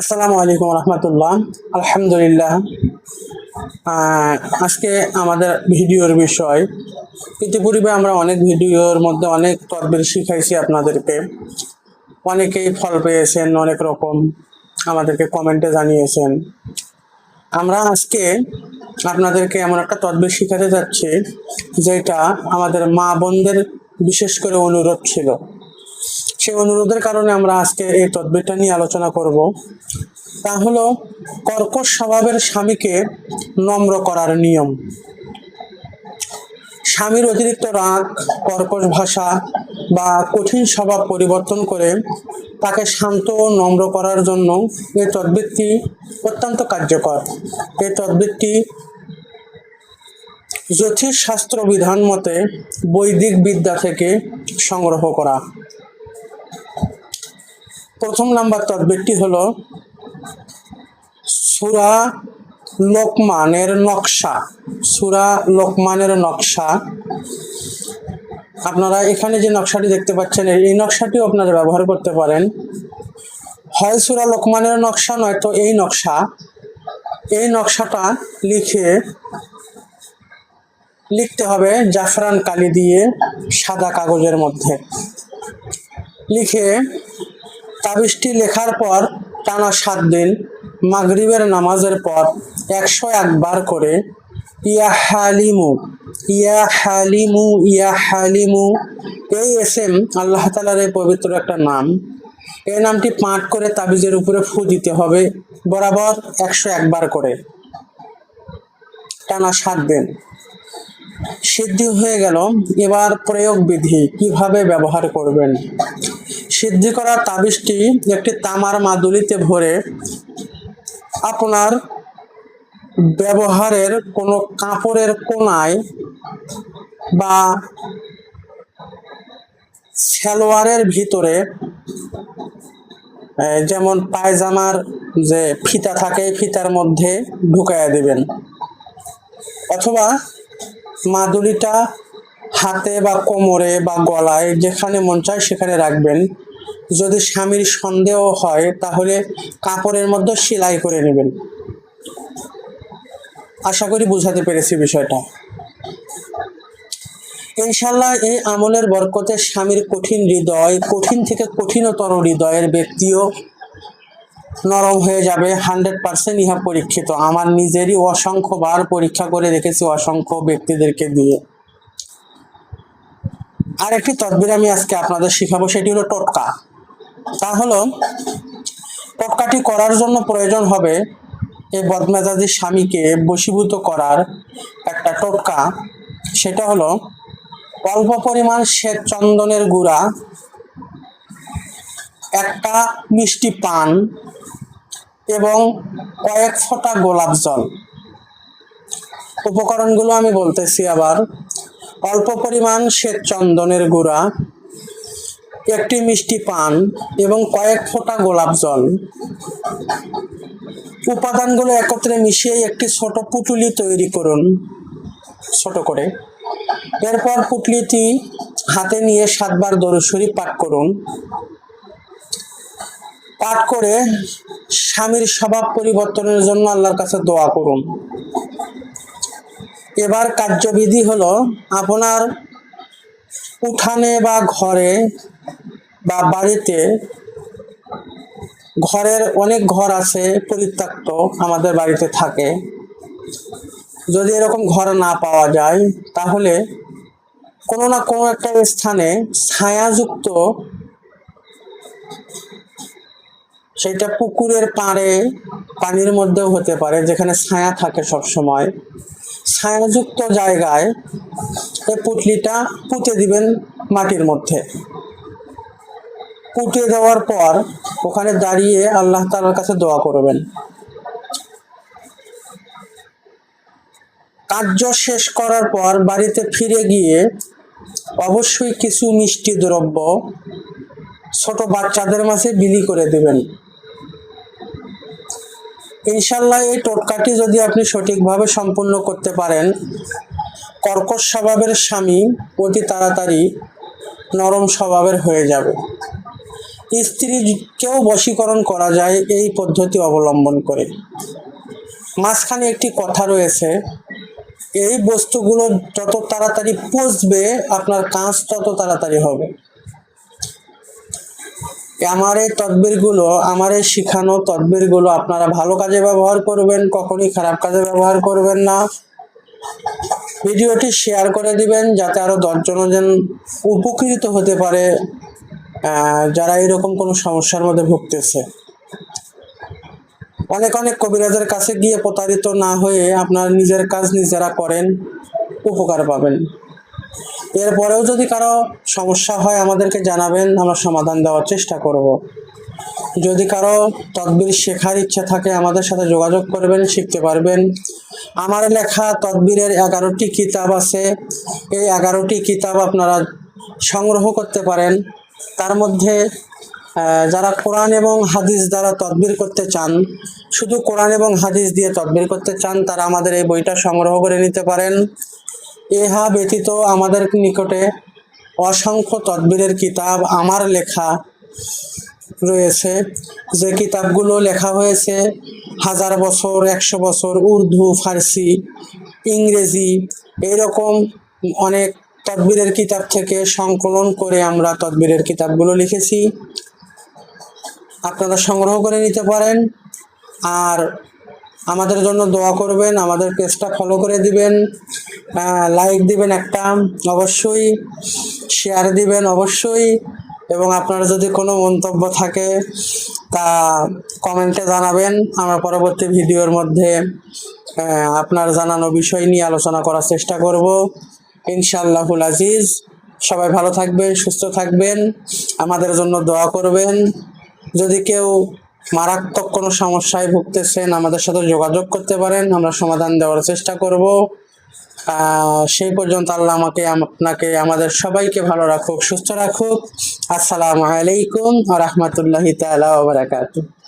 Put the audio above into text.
আসসালামু আলাইকুম রহমতুল্লাহ। আলহামদুলিল্লাহ। আজকে আমাদের ভিডিওর বিষয়, ইতিপূর্বে আমরা অনেক ভিডিওর মধ্যে অনেক তদবির শিখাইছি আপনাদেরকে। অনেকেই ফল পেয়েছেন, অনেক রকম আমাদেরকে কমেন্টে জানিয়েছেন। আমরা আজকে আপনাদেরকে এমন একটা তদবির শিখাতে যাচ্ছি যেটা আমাদের মা বোনদের বিশেষ করে অনুরোধ ছিল। সেই অনুরোধের কারণে আমরা আজকে এই তদবিরটা নিয়ে আলোচনা করব। তা হলো কর্কশ স্বভাবের স্বামীকে নম্র করার নিয়ম। স্বামীর অতিরিক্ত রাগ, কর্কশ ভাষা বা কঠিন স্বভাব পরিবর্তন করে তাকে শান্ত ও নম্র করার জন্য এই তদবিরটি অত্যন্ত কার্যকর। এই তদবিরটি জ্যোতিষশাস্ত্র বিধান মতে বৈদিক বিদ্যা থেকে সংগ্রহ করা। প্রথম নাম্বার তদবিরটি হলো সূরা লোকমানের নকশা। সূরা লোকমানের নকশা, আপনারা এখানে যে নকশাটি দেখতে পাচ্ছেন এই নকশাটিও আপনারা ব্যবহার করতে পারেন। হয় সূরা লোকমানের নকশা, নয়তো এই নকশা। এই নকশাটা লিখতে হবে জাফরান কালি দিয়ে সাদা কাগজের মধ্যে। লিখে তাবিজটি লেখার পর টানা 7 দিন মাগরিবের নামাজের পর 101 বার করে ইয়া হালিমু ইয়া হালিমু ইয়া হালিমু, এই এসএম আল্লাহ তাআলার এই পবিত্র একটা নাম, এই নামটি পাঠ করে তাবিজের উপরে ফু দিতে হবে বরাবর 101 বার করে টানা 7 দিন। সিদ্ধি হয়ে গেল। এবার প্রয়োগ বিধি কিভাবে ব্যবহার করবেন। সিদ্ধি করা তাবিজটি একটি তামার মাদুলিতে ভরে আপনার ব্যবহারের কোনো কাপড়ের কোনায় বা সালোয়ারের ভিতরে, যেমন পায়জামার যে ফিতা থাকে ফিতার মধ্যে ঢুকাইয়া দিবেন, অথবা মাদুলিটা হাতে বা কোমরে বা গলায় যেখানে মন চায় সেখানে রাখবেন। যদি স্বামীর সন্দেহ হয় তাহলে কাপড়ের মধ্যে সেলাই করে নেবেন। আশা করি বুঝাতে পেরেছি বিষয়টা। ইনশাআল্লাহ এই আমলের বরকতে স্বামীর কঠিন হৃদয়, কঠিন থেকে কঠিনতর হৃদয়ের ব্যক্তিও নরম হয়ে যাবে। 100% ইহা পরীক্ষিত। আমার নিজেরই অসংখ্যবার পরীক্ষা করে রেখেছি অসংখ্য ব্যক্তিদেরকে দিয়ে। আর একটি তদবির আমি আজকে আপনাদের শিখাবো, সেটি হলো টোটকা। তা হলো টোটকাটি করার জন্য প্রয়োজন হবে এই বদমেজাজি স্বামীকে বশীভূত করার একটা টোটকা। সেটা হলো অল্প পরিমাণ শ্বেত চন্দনের গুঁড়া, একটা মিষ্টি পান এবং কয়েক ফোঁটা গোলাপ জল। উপকরণগুলো আমি বলতেছি আবার। অল্প পরিমাণ শ্বেত চন্দনের গুঁড়া, একটি মিষ্টি পান এবং কয়েক ফোঁটা গোলাপ জল। উপাদানগুলো একত্রে মিশিয়ে একটি ছোট পুঁটুলি তৈরি করুন, ছোট করে। এরপর পুঁটলিটি হাতে নিয়ে 7 বার দরুদ শরীফ পাঠ করুন। পাঠ করে স্বামীর স্বভাব পরিবর্তনের জন্য আল্লাহর কাছে দোয়া করুন। এবার কার্যবিধি হলো, আপনার উঠানে বা ঘরে বা বাড়িতে, ঘরের অনেক ঘর আছে পরিত্যক্ত আমাদের বাড়িতে থাকে, যদি এরকম ঘর না পাওয়া যায় তাহলে কোনো না কোনো একটা স্থানে ছায়াযুক্ত, সেটা পুকুরের পাড়ে পানির মধ্যেও হতে পারে, যেখানে ছায়া থাকে সব সময়, ছায়াযুক্ত জায়গায় এই পুঁটলিটা পুঁতে দিবেন মাটির মধ্যে। পুঁতে দেওয়ার পর ওখানে দাঁড়িয়ে আল্লাহ তাআলার কাছে দোয়া করবেন। কার্য শেষ করার পর বাড়িতে ফিরে গিয়ে অবশ্যই কিছু মিষ্টি দ্রব্য ছোট বাচ্চাদের মাঝে বিলি করে দিবেন। ইনশাআল্লাহ এই টোটকাটি যদি আপনি সঠিকভাবে সম্পূর্ণ করতে পারেন, কর্কশ স্বভাবের স্বামী অতি তাড়াতাড়ি নরম স্বভাবের হয়ে যাবে। স্ত্রীকেও বশীকরণ করা যায় এই পদ্ধতি অবলম্বন করে। মাঝখানে একটি কথা রয়েছে, এই বস্তুগুলো যত তাড়াতাড়ি পচবে আপনার কাজ তত তাড়াতাড়ি হবে। আমার এই তদবিরগুলো, আমার এই শিখানো তদবিরগুলো আপনারা ভালো কাজে ব্যবহার করবেন, কখনই খারাপ কাজে ব্যবহার করবেন না। ভিডিওটি শেয়ার করে দিবেন যাতে আরো 10 জন যেন উপকৃত হতে পারে যারা এরকম কোনো সমস্যার মধ্যে ভুগতেছে। অনেক অনেক কবিরাজের কাছে গিয়ে প্রতারিত না হয়ে আপনার নিজের কাজ নিজেরা করেন, উপকার পাবেন। এরপরেও যদি কারো সমস্যা হয় আমাদেরকে জানাবেন, আমরা সমাধান দেওয়ার চেষ্টা করব। যদি কারো তদবির শেখার ইচ্ছা থাকে আমাদের সাথে যোগাযোগ করবেন, শিখতে পারবেন। আমার লেখা তদবিরের 11টি কিতাব আছে, এই 11টি কিতাব আপনারা সংগ্রহ করতে পারেন। তার মধ্যে যারা কোরআন এবং হাদিস দ্বারা তদবির করতে চান, শুধু কোরআন এবং হাদিস দিয়ে তদবির করতে চান, তারা আমাদের এই বইটা সংগ্রহ করে নিতে পারেন। ইহা ব্যতীত আমাদের নিকটে অসংখ্য তদবিরের কিতাব আমার লেখা রয়েছে, যে কিতাবগুলো লেখা হয়েছে 1000 বছর, 100 বছর, উর্দু, ফার্সি, ইংরেজি, এইরকম অনেক তদবিরের কিতাব থেকে সংকলন করে আমরা তদবিরের কিতাবগুলো লিখেছি। আপনারা সংগ্রহ করে নিতে পারেন। আর আমাদের জন্য দোয়া করবেন, আমাদের পেজটা ফলো করে দিবেন, লাইক দিবেন একটা অবশ্যই, শেয়ার দিবেন অবশ্যই, এবং আপনার যদি কোনো মন্তব্য থাকে তা কমেন্টে জানাবেন। আমরা পরবর্তী ভিডিওর মধ্যে আপনার জানানো বিষয় নিয়ে আলোচনা করার চেষ্টা করব ইনশাআল্লাহুল আজিজ। সবাই ভালো থাকবেন, সুস্থ থাকবেন, আমাদের জন্য দোয়া করবেন। যদি কেউ মারাত্মক কোনো সমস্যায় ভুগতেছেন আমাদের সাথে যোগাযোগ করতে পারেন, আমরা সমাধান দেওয়ার চেষ্টা করব। সেই পর্যন্ত আল্লাহ আমাকে, আপনাকে, আমাদের সবাইকে ভালো রাখুক, সুস্থ রাখুক। আসসালামু আলাইকুম ওয়া রাহমাতুল্লাহি তাআলা ওয়া বারাকাতুহু।